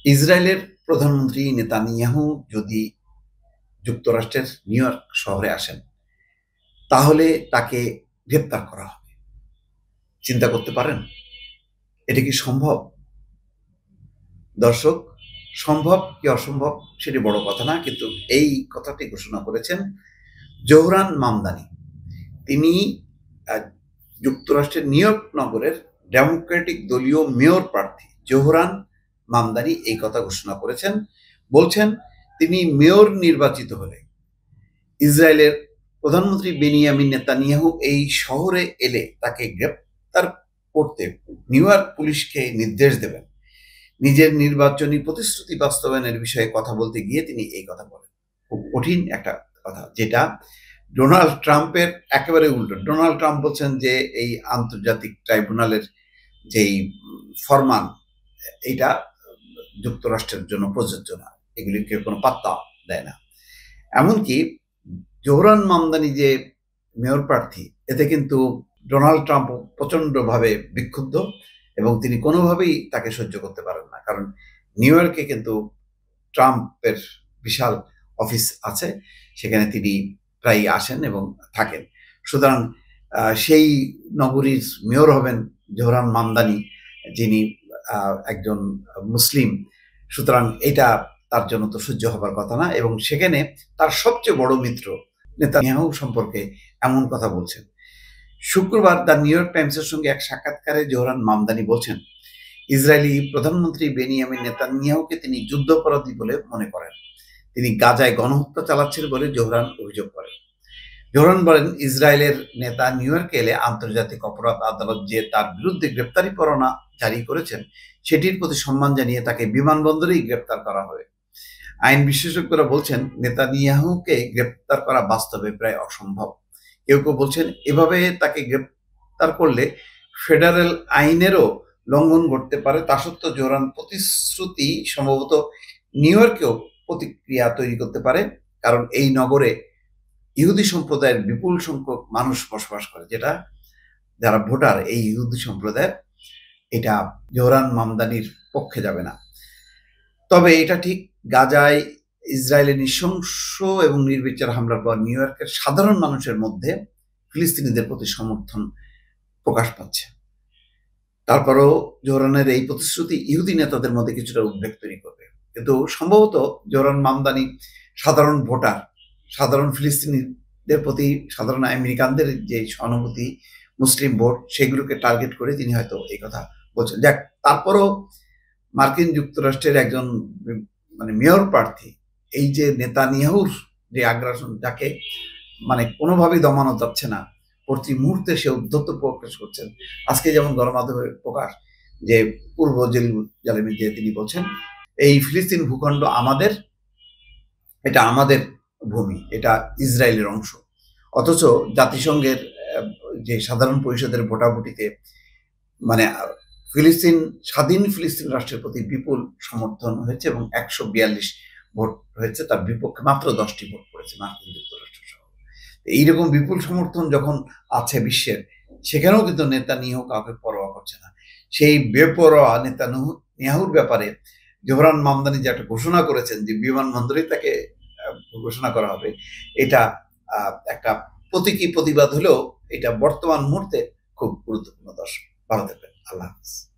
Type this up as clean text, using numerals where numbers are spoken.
ইসরায়েলের প্রধানমন্ত্রী নেতানিয়াহু যদি যুক্তরাষ্ট্রের নিউ ইয়র্ক শহরে আসেন, তাহলে তাকে গ্রেপ্তার করা হবে। চিন্তা করতে পারেন? এটা কি সম্ভব? দর্শক, সম্ভব কি অসম্ভব সেটি বড় কথা না, কিন্তু এই কথাটি ঘোষণা করেছেন জোহরান মামদানি। তিনি যুক্তরাষ্ট্রের নিউ ইয়র্ক নগরের ডেমোক্রেটিক দলীয় মেয়র প্রার্থী জোহরান মামদানি এই কথা ঘোষণা করেছেন। বলছেন তিনি মেয়র নির্বাচিত হলে ইসরায়েলের প্রধানমন্ত্রী বেনিয়ামিন নেতানিয়াহু এই শহরে এলে তাকে গ্রেপ্তার করতে নিউ ইয়র্ক পুলিশকে নির্দেশ দেবেন। নিজের নির্বাচনী প্রতিশ্রুতি বাস্তবায়নের বিষয়ে কথা বলতে গিয়ে তিনি এই কথা বলেন। খুব কঠিন একটা কথা, যেটা ডোনাল্ড ট্রাম্পের একেবারে উল্টো। ডোনাল্ড ট্রাম্প বলছেন যে এই আন্তর্জাতিক ট্রাইব্যুনালের যেই ফরমান, এটা যুক্তরাষ্ট্রের জন্য প্রযোজ্য না, এগুলিকে কোনো পাত্তা দেয় না। এমনকি জোহরান মামদানি যে মেয়র প্রার্থী, এতে কিন্তু ডোনাল্ড ট্রাম্প প্রচণ্ডভাবে বিক্ষুব্ধ এবং তিনি কোনোভাবেই তাকে সহ্য করতে পারেন না। কারণ নিউ ইয়র্কে কিন্তু ট্রাম্পের বিশাল অফিস আছে, সেখানে তিনি প্রায় আসেন এবং থাকেন। সুতরাং সেই নগরীর মেয়র হবেন জোহরান মামদানি, যিনি একজন মুসলিম। সুতরাং এটা তার জন্য তো সহ্য হবার কথা না, এবং সেখানে তার সবচেয়ে বড় মিত্র নেতানিয়াহু সম্পর্কে এমন কথা বলছেন। শুক্রবার দ্য নিউ ইয়র্ক টাইমসের সঙ্গে এক সাক্ষাৎকারে জোহরান মামদানি বলছেন ইসরায়েলি প্রধানমন্ত্রী বেনিয়ামিন নেতানিয়াহুকে তিনি যুদ্ধাপরাধী বলে মনে করেন। তিনি গাজায় গণহত্যা চালাচ্ছেন বলে জোহরান অভিযোগ করেন। জোহরান বলেন ইসরায়েলের নেতা নিউ ইয়র্কে এলে আন্তর্জাতিক অপরাধ আদালত যে তার বিরুদ্ধে গ্রেপ্তারি পরোয়ানা জারি করেছেন সেটির প্রতি সম্মান জানিয়ে তাকে বিমানবন্দরেই গ্রেপ্তার করা হবে। আইন বিশেষজ্ঞরা বলছেন নেতানিয়াহুকে গ্রেপ্তার করা বাস্তবে প্রায় অসম্ভব। কেউ কেউ বলছেন এভাবে তাকে গ্রেপ্তার করলে ফেডারেল আইনেরও লঙ্ঘন ঘটতে পারে। তা সত্ত্বেও জোহরান প্রতিশ্রুতি সম্ভবত নিউ ইয়র্কেও প্রতিক্রিয়া তৈরি করতে পারে, কারণ এই নগরে ইহুদি সম্প্রদায়ের বিপুল সংখ্যক মানুষ বসবাস করে, যেটা যারা ভোটার এই ইহুদি সম্প্রদায়ের, এটা জোহরান মামদানির পক্ষে যাবে না। তবে এটা ঠিক, গাজায় ইসরায়েলের নৃশংস এবং নির্বিচার হামলার পর নিউ ইয়র্কের সাধারণ মানুষের মধ্যে ফিলিস্তিনিদের প্রতি সমর্থন প্রকাশ পাচ্ছে। তারপরেও জোহরানের এই প্রতিশ্রুতি ইহুদি নেতাদের মধ্যে কিছুটা উদ্বেগ তৈরি করবে, কিন্তু সম্ভবত জোহরান মামদানি সাধারণ ভোটার, সাধারণ ফিলিস্তিনিদের প্রতি সাধারণ আমেরিকানদের যে সহানুভূতি, মুসলিম ভোট, সেগুলোকে টার্গেট করে তিনি হয়তো এই কথা বলছেন। যাক, তারপরও মার্কিন যুক্তরাষ্ট্রের একজন মেয়র প্রার্থী, এই যে নেতানিয়াহুর যে আগ্রাসন, যাকে কোনোভাবেই দমানো যাচ্ছে না, প্রতি মুহূর্তে সে উদ্ধত্ত প্রকাশ করছেন। আজকে যেমন গণমাধ্যমে প্রকাশ যে পূর্ব জেরুজালেমে যে তিনি বলছেন এই ফিলিস্তিন ভূখণ্ড আমাদের, এটা আমাদের ভূমি, এটা ইসরায়েলের অংশ। অথচ জাতিসংঘের যে সাধারণ পরিষদের ভোটাভুটিতে মানে ফিলিস্তিন, স্বাধীন ফিলিস্তিন রাষ্ট্রের প্রতি বিপুল সমর্থন হয়েছে এবং 142 ভোট হয়েছে, তার বিপক্ষে মাত্র 10টি ভোট পড়েছে মার্কিন যুক্তরাষ্ট্র সহ। এইরকম বিপুল সমর্থন যখন আছে বিশ্বের, সেখানেও কিন্তু নেতানিয়াহু কাউকে পরোয়া করছে না। সেই বেপরোয়া নেতানিয়াহুর ব্যাপারে জোহরান মামদানি যে একটা ঘোষণা করেছেন যে বিমানবন্দরেই তাকে ঘোষণা করা হবে, এটা একটা প্রতীকী প্রতিবাদ হলেও এটা বর্তমান মুহূর্তে খুব গুরুত্বপূর্ণ। দর্শক, ভালো থাকবেন। আল্লাহ হাফিজ।